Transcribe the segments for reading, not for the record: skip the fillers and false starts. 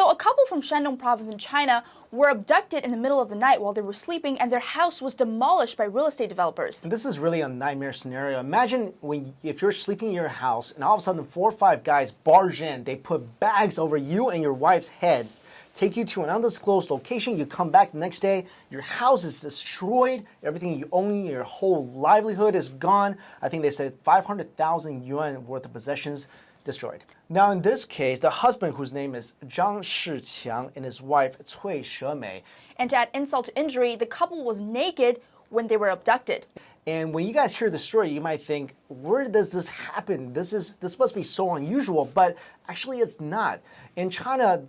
So a couple from Shandong Province in China were abducted in the middle of the night while they were sleeping, and their house was demolished by real estate developers. And this is really a nightmare scenario. Imagine if you're sleeping in your house and all of a sudden 4 or 5 guys barge in, they put bags over you and your wife's head, take you to an undisclosed location, you come back the next day, your house is destroyed, everything you own, your whole livelihood is gone. I think they said 500,000 yuan worth of possessions destroyed. Now in this case, the husband, whose name is Zhang Shiqiang, and his wife Cui Shemei. And to add insult to injury, the couple was naked when they were abducted. And when you guys hear the story, you might think, where does this happen? This must be so unusual, but actually it's not. In China,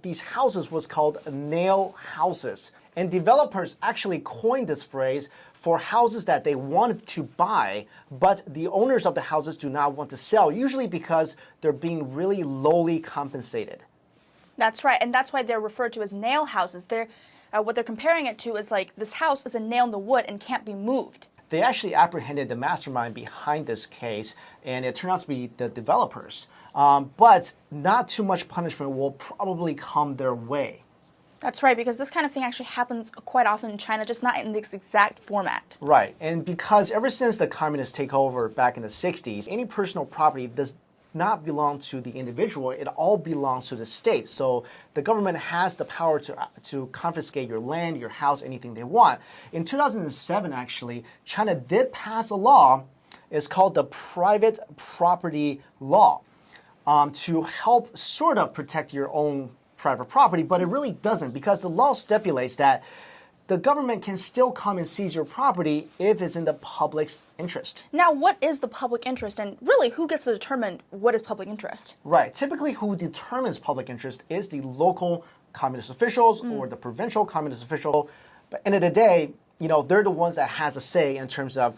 these houses was called nail houses. And developers actually coined this phrase for houses that they wanted to buy, but the owners of the houses do not want to sell, usually because they're being really lowly compensated. That's right, and that's why they're referred to as nail houses. What they're comparing it to is like this house is a nail in the wood and can't be moved. They actually apprehended the mastermind behind this case, and it turned out to be the developers. But not too much punishment will probably come their way. That's right, because this kind of thing actually happens quite often in China, just not in this exact format. Right, and because ever since the communist takeover back in the 60s, any personal property does not belong to the individual, it all belongs to the state. So the government has the power to confiscate your land, your house, anything they want. In 2007, actually, China did pass a law. It's called the Private Property Law to help sort of protect your own private property, but it really doesn't, because the law stipulates that the government can still come and seize your property if it's in the public's interest. Now, what is the public interest, and really, who gets to determine what is public interest? Right. Typically, who determines public interest is the local communist officials or the provincial communist official. But end of the day, they're the ones that has a say in terms of,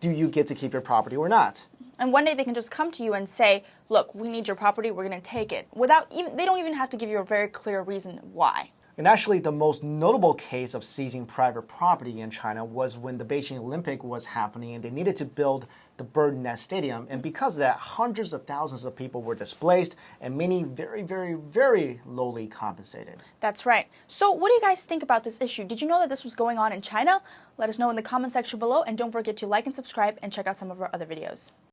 do you get to keep your property or not? And one day they can just come to you and say, look, we need your property, we're going to take it. They don't even have to give you a very clear reason why. And actually, the most notable case of seizing private property in China was when the Beijing Olympic was happening and they needed to build the bird nest stadium. And because of that, hundreds of thousands of people were displaced and many very, very, very lowly compensated. That's right. So what do you guys think about this issue? Did you know that this was going on in China? Let us know in the comment section below, and don't forget to like and subscribe and check out some of our other videos.